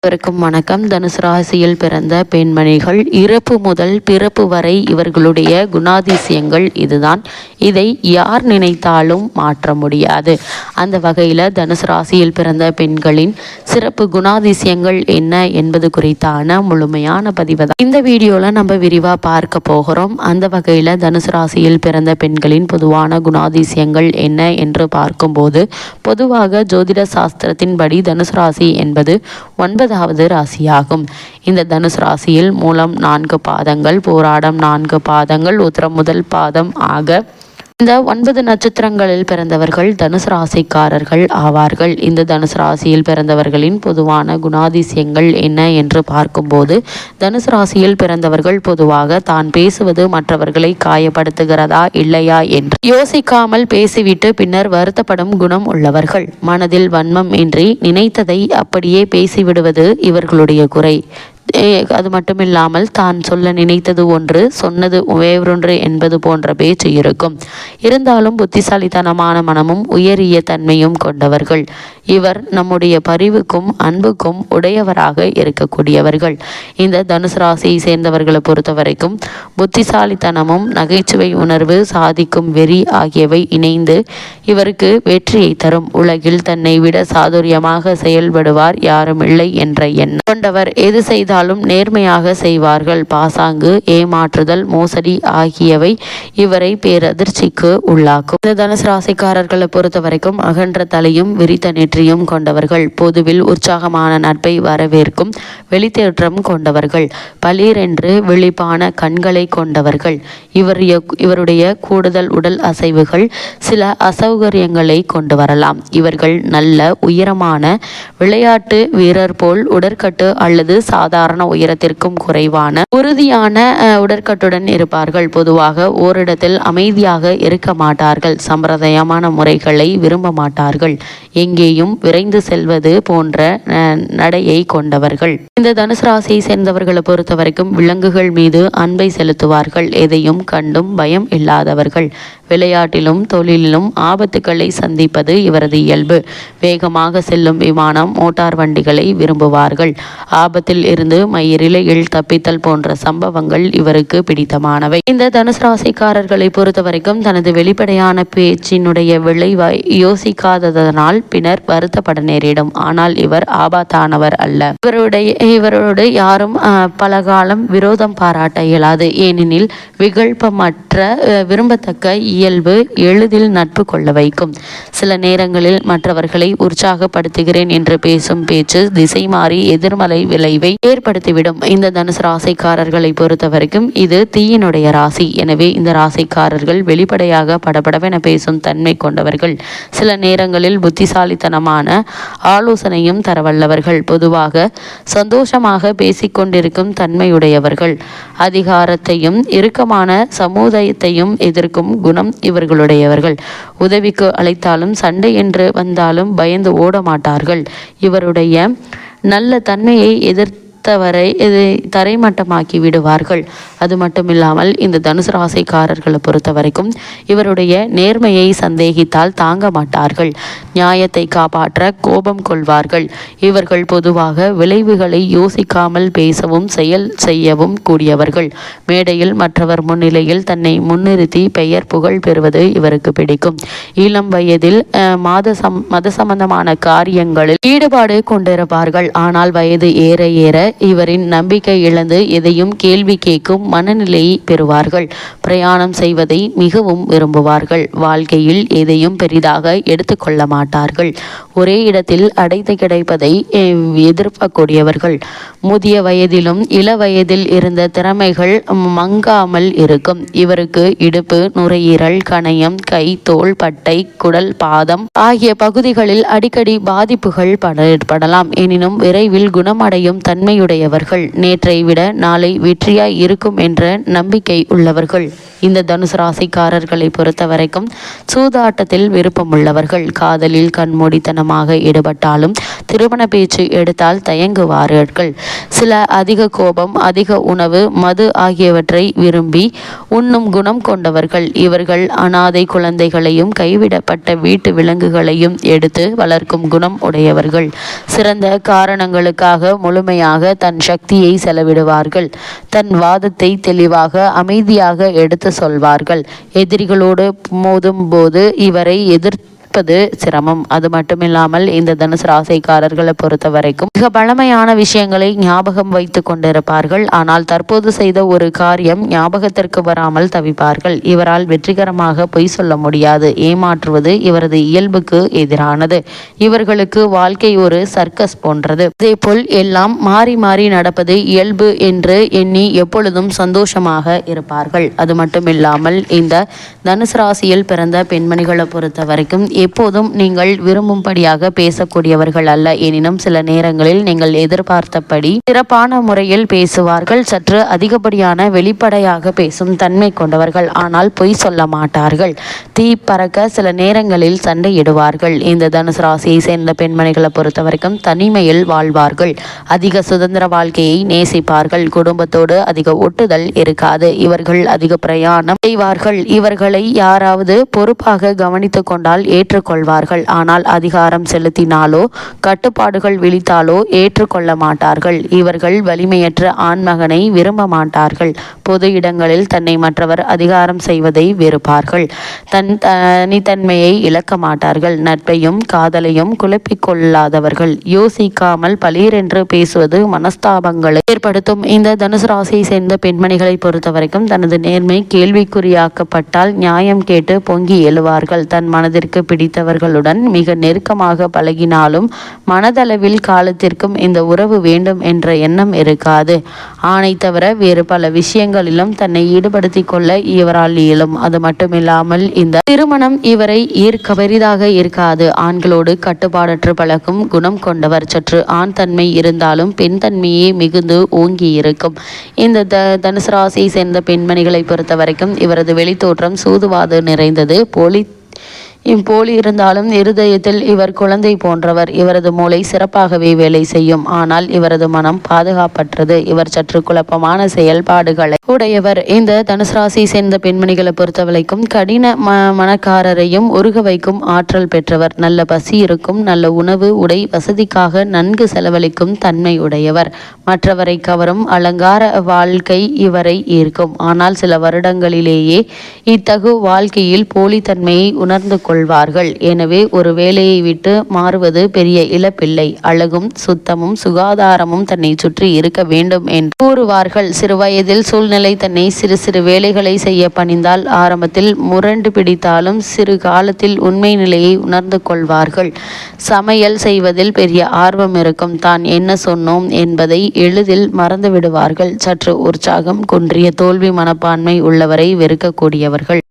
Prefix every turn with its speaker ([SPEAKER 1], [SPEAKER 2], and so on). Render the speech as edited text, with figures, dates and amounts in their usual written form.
[SPEAKER 1] அனைவருக்கும் வணக்கம். தனுசு ராசியில் பிறந்த பெண்மணிகள் இறப்பு முதல் பிறப்பு வரை இவர்களுடைய குணாதிசயங்கள் இதுதான். இதை யார் நினைத்தாலும் மாற்ற முடியாது. அந்த வகையில் தனுசு ராசியில் பிறந்த பெண்களின் சிறப்பு குணாதிசயங்கள் என்ன என்பது குறித்தான முழுமையான பதிவு தான் இந்த வீடியோவில் நம்ம விரிவாக பார்க்க போகிறோம். அந்த வகையில் தனுசு ராசியில் பிறந்த பெண்களின் பொதுவான குணாதிசயங்கள் என்ன என்று பார்க்கும்போது, பொதுவாக ஜோதிட சாஸ்திரத்தின்படி தனுசு ராசி என்பது 9வது ராசியாகும். இந்த தனுசு ராசியில் மூலம் 4 பாதங்கள், போராடம் 4 பாதங்கள், உத்திரம் முதல் பாதம் ஆக இந்த 9 நட்சத்திரங்களில் பிறந்தவர்கள் தனுசு ராசிக்காரர்கள் ஆவார்கள். இந்த தனுசு ராசியில் பிறந்தவர்களின் பொதுவான குணாதிசயங்கள் என்ன என்று பார்க்கும்போது, தனுசு ராசியில் பிறந்தவர்கள் பொதுவாக தான் பேசுவது மற்றவர்களை காயப்படுத்துகிறதா இல்லையா என்று யோசிக்காமல் பேசிவிட்டு பின்னர் வருத்தப்படும் குணம் உள்ளவர்கள். மனதில் வன்மம் இன்றி நினைத்ததை அப்படியே பேசிவிடுவது இவர்களுடைய குறை. அது மட்டுமில்லாமல் தான் சொல்ல நினைத்தது ஒன்று, சொன்னது வேறொன்று என்பது போன்ற பேச்சு இருக்கும். இருந்தாலும் புத்திசாலித்தனமான மனமும் உயரிய தன்மையும் கொண்டவர்கள். இவர் நம்முடைய பரிவுக்கும் அன்புக்கும் உடையவராக இருக்கக்கூடியவர்கள். இந்த தனுசு ராசியை சேர்ந்தவர்களை பொறுத்த வரைக்கும் புத்திசாலித்தனமும் நகைச்சுவை உணர்வு, சாதிக்கும் வெறி ஆகியவை இணைந்து இவருக்கு வெற்றியை தரும். உலகில் தன்னை விட சாதுரியமாக செயல்படுவார் யாரும் இல்லை என்ற எண்ணம் கொண்டவர். எது செய்தாலும் நேர்மையாக செய்வார்கள். பாசாங்கு, ஏமாற்றுதல், மோசடி ஆகியவை இவரை பேரதிர்ச்சிக்கு உள்ளாக்கும். இந்த தனுசு ராசிக்காரர்களை பொறுத்த வரைக்கும் அகன்ற தலையும் விரித்த நெற்றியும் கொண்டவர்கள். பொதுவில் உற்சாகமான நட்பை வரவேற்கும் வெளித்தேற்றம் கொண்டவர்கள். பளீரென்று விழிப்பான கண்களை கொண்டவர்கள். இவருடைய கூடுதல் உடல் அசைவுகள் சில அசௌகரியங்களை கொண்டு வரலாம். இவர்கள் நல்ல உயரமான விளையாட்டு வீரர் போல் உடற்கட்டு அல்லது சாதாரண உயரத்திற்கும் குறைவான உறுதியான உடற்கட்டுடன் இருப்பார்கள். பொதுவாக ஓரிடத்தில் அமைதியாக இருக்க மாட்டார்கள். சம்பிரதாயமான முறைகளை விரும்ப மாட்டார்கள். எங்கேயும் விரைந்து செல்வது போன்ற நடையை கொண்டவர்கள். இந்த தனுசு ராசியை சேர்ந்தவர்களை பொறுத்த வரைக்கும் விலங்குகள் மீது அன்பை செலுத்துவார்கள். எதையும் கண்டும் பயம் இல்லாதவர்கள். விளையாட்டிலும் தொழிலிலும் ஆபத்துக்களை சந்திப்பது இவரது இயல்பு. வேகமாக செல்லும் விமானம், மோட்டார் வண்டிகளை விரும்புவார்கள். ஆபத்தில் இருந்து மயிரிழையில் தப்பித்தல் போன்ற சம்பவங்கள் இவருக்கு பிடித்தமானவை. இந்த தனுசு ராசிக்காரர்களை பொறுத்த வரைக்கும் தனது வெளிப்படையான பேச்சினுடைய விளைவாய் யோசிக்காததனால் பின்னர் வருத்தப்பட நேரிடும். ஆனால் இவர் ஆபத்தானவர் அல்ல. இவரோடு யாரும் பல காலம் விரோதம் பாராட்ட இயலாது. ஏனெனில் விகல்பமற்ற விரும்பத்தக்க இயல்பு எளிதில் நட்பு கொள்ள வைக்கும். சில நேரங்களில் மற்றவர்களை உற்சாகப்படுத்துகிறேன் என்று பேசும் பேச்சு திசை மாறி எதிர்மறை விளைவை ஏற்படுத்திவிடும். இந்த தனுசு ராசிக்காரர்களை பொறுத்த வரைக்கும் இது தீயினுடைய ராசி. எனவே இந்த ராசிக்காரர்கள் வெளிப்படையாக படபடவென பேசும் தன்மை கொண்டவர்கள். சில நேரங்களில் புத்திசாலித்தனமான ஆலோசனையும் தரவல்லவர்கள். பொதுவாக சந்தோஷமாக பேசிக்கொண்டிருக்கும் தன்மையுடையவர்கள். அதிகாரத்தையும் இறுக்கமான சமுதாயத்தையும் எதிர்க்கும் குணம் இவர்களுடையவர்கள். உதவிக்கு அழைத்தாலும் சண்டை என்று வந்தாலும் பயந்து ஓட மாட்டார்கள். இவருடைய நல்ல தன்மையை எதிர்த்தவரை தரைமட்டமாக்கி விடுவார்கள். அது மட்டுமில்லாமல் இந்த தனுசு ராசிக்காரர்களை பொறுத்த வரைக்கும் இவருடைய நேர்மையை சந்தேகித்தால் தாங்க மாட்டார்கள். நியாயத்தை காப்பாற்ற கோபம் கொள்வார்கள். இவர்கள் பொதுவாக விளைவுகளை யோசிக்காமல் பேசவும் செயல் செய்யவும் கூடியவர்கள். மேடையில் மற்றவர் முன்னிலையில் தன்னை முன்னிறுத்தி பெயர் புகழ் பெறுவது இவருக்கு பிடிக்கும். இளம் வயதில் மத சம்பந்தமான காரியங்களில் ஈடுபாடு கொண்டிருப்பார்கள். ஆனால் வயது ஏற ஏற இவரின் நம்பிக்கை இழந்து எதையும் கேள்வி கேட்கும் மனநிலையை பெறுவார்கள். பிரயாணம் செய்வதை மிகவும் விரும்புவார்கள். வாழ்க்கையில் எதையும் பெரிதாக எடுத்துக்கொள்ள மாட்டார்கள். ஒரே இடத்தில் அடைத்து கிடைப்பதை எதிர்பார்க்கக்கூடியவர்கள். முதிய வயதிலும் இள வயதில் இருந்த திறமைகள் மங்காமல் இருக்கும். இவருக்கு இடுப்பு, நுரையீரல், கணையம், கை, தோள், பட்டை, குடல், பாதம் ஆகிய பகுதிகளில் அடிக்கடி பாதிப்புகள் படலாம். எனினும் விரைவில் குணமடையும் தன்மையுடையவர்கள். நேற்றை விட நாளை வெற்றியாய் இருக்கும் என்ற நம்பிக்கை உள்ளவர்கள். இந்த தனுசு ராசிக்காரர்களை பொறுத்த வரைக்கும் சூதாட்டத்தில் விருப்பமுள்ளவர்கள். காதலில் கண்மூடித்தனம் சம்பந்தமாக ஈடுபட்டாலும் திருமண பேச்சு எடுத்தால் தயங்குவார்கள். சில அதிக கோபம், அதிக உணவு, மது ஆகியவற்றை விரும்பி உண்ணும் குணம் கொண்டவர்கள். இவர்கள் அனாதை குழந்தைகளையும் கைவிடப்பட்ட வீட்டு விலங்குகளையும் எடுத்து வளர்க்கும் குணம் உடையவர்கள். சிறந்த காரணங்களுக்காக முழுமையாக தன் சக்தியை செலவிடுவார்கள். தன் வாதத்தை தெளிவாக அமைதியாக எடுத்து சொல்வார்கள். எதிரிகளோடு மோதும் போது இவரை சிரமம். அது மட்டுமில்லாமல் இந்த தனுசு ராசிக்காரர்களை பொறுத்த வரைக்கும் மிக பழமையான விஷயங்களை ஞாபகம் வைத்து கொண்டிருப்பார்கள். ஆனால் தற்போது செய்த ஒரு காரியம் ஞாபகத்திற்கு வராமல் தவிப்பார்கள். இவரால் வெற்றிகரமாக பொய் சொல்ல முடியாது. ஏமாற்றுவது இவரது இயல்புக்கு எதிரானது. இவர்களுக்கு வாழ்க்கை ஒரு சர்க்கஸ் போன்றது. அதேபோல் எல்லாம் மாறி மாறி நடப்பது இயல்பு என்று எண்ணி எப்பொழுதும் சந்தோஷமாக இருப்பார்கள். அது மட்டுமில்லாமல் இந்த தனுசு ராசியில் பிறந்த பெண்மணிகளை பொறுத்த வரைக்கும் எப்போதும் நீங்கள் விரும்பும்படியாக பேசக்கூடியவர்கள் அல்ல. எனினும் சில நேரங்களில் நீங்கள் எதிர்பார்த்தபடி சிறப்பான முறையில் பேசுவார்கள். சற்று அதிகப்படியான வெளிப்படையாக பேசும் தன்மை கொண்டவர்கள். ஆனால் பொய் சொல்ல மாட்டார்கள். தீ பறக்க சில நேரங்களில் சண்டையிடுவார்கள். இந்த தனுசு ராசியை சேர்ந்த பெண்மணிகளை பொறுத்த வரைக்கும் தனிமையில் வாழ்வார்கள். அதிக சுதந்திர வாழ்க்கையை நேசிப்பார்கள். குடும்பத்தோடு அதிக ஒட்டுதல் இருக்காது. இவர்கள் அதிக பிரயாணம் செய்வார்கள். இவர்களை யாராவது பொறுப்பாக கவனித்துக் கொண்டால் ஏற்றுக்கொள்வார்கள். ஆனால் அதிகாரம் செலுத்தினாலோ கட்டுப்பாடுகள் விழித்தாலோ ஏற்றுக்கொள்ள மாட்டார்கள். இவர்கள் வலிமையற்ற ஆண்மகனை விரும்ப மாட்டார்கள். பொது இடங்களில் தன்னை மற்றவர் அதிகாரம் செய்வதை வெறுப்பார்கள். தன் தனித்தன்மையை இழக்க மாட்டார்கள். நட்பையும் காதலையும் குழப்பிக்கொள்ளாதவர்கள். யோசிக்காமல் பளீரென்று பேசுவது மனஸ்தாபங்களை ஏற்படுத்தும். இந்த தனுசு ராசியை சேர்ந்த பெண்மணிகளை பொறுத்த வரைக்கும் தனது நேர்மை கேள்விக்குறியாக்கப்பட்டால் நியாயம் கேட்டு பொங்கி எழுவார்கள். தன் மனதிற்கு பிடித்தவர்களுடன் மிக நெருக்கமாக பழகினாலும் மனதளவில் காலத்திற்கும் இந்த உறவு வேண்டும் என்ற எண்ணம் இருக்காது. ஆணை தவிர வேறு பல விஷயங்களிலும் தன்னை ஈடுபடுத்திக் கொள்ள இவரால் இயலும். அது மட்டுமில்லாமல் இந்த திருமணம் இவரை ஈர்க்க பெரிதாக இருக்காது. ஆண்களோடு கட்டுப்பாடற்று பழகும் குணம் கொண்டவர். சற்று ஆண் தன்மை இருந்தாலும் பெண் தன்மையே மிகுந்து ஓங்கி இருக்கும். இந்த தனுசு ராசியை சேர்ந்த பெண்மணிகளை பொறுத்த வரைக்கும் இவரது வெளித்தோற்றம் சூதுவாது நிறைந்தது. போலி இருந்தாலும் இருதயத்தில் இவர் குழந்தை போன்றவர். இவரது மூளை சிறப்பாகவே வேலை செய்யும். ஆனால் இவரது மனம் பாதுகாப்பற்றது. இவர் சற்று குழப்பமான செயல்பாடுகளை உடையவர். இந்த தனுசு ராசியை சேர்ந்த பெண்மணிகளை பொறுத்தவரைக்கும் கடின மனக்காரரையும் உருக வைக்கும் ஆற்றல் பெற்றவர். நல்ல பசி இருக்கும். நல்ல உணவு உடை வசதிக்காக நன்கு செலவழிக்கும் தன்மை உடையவர். மற்றவரை கவரும் அலங்கார வாழ்க்கை இவரை ஈர்க்கும். ஆனால் சில வருடங்களிலேயே இத்தகு வாழ்க்கையில் போலித்தன்மையை உணர்ந்து கொள்வார்கள். எனவே ஒரு வேலையை விட்டு மாறுவது பெரிய இழப்பில்லை. அழகும் சுத்தமும் சுகாதாரமும் தன்னை சுற்றி இருக்க வேண்டும் என்று கூறுவார்கள். சிறு வயதில் சூழ்நிலை தன்னை சிறு சிறு வேலைகளை செய்ய பணிந்தால் ஆரம்பத்தில் முரண்டு பிடித்தாலும் சிறு காலத்தில் உண்மை நிலையை உணர்ந்து கொள்வார்கள். சமையல் செய்வதில் பெரிய ஆர்வம் இருக்கும். தான் என்ன சொன்னோம் என்பதை எளிதில் மறந்து விடுவார்கள். சற்று உற்சாகம் குன்றிய தோல்வி மனப்பான்மை உள்ளவரை வெறுக்கக்கூடியவர்கள்.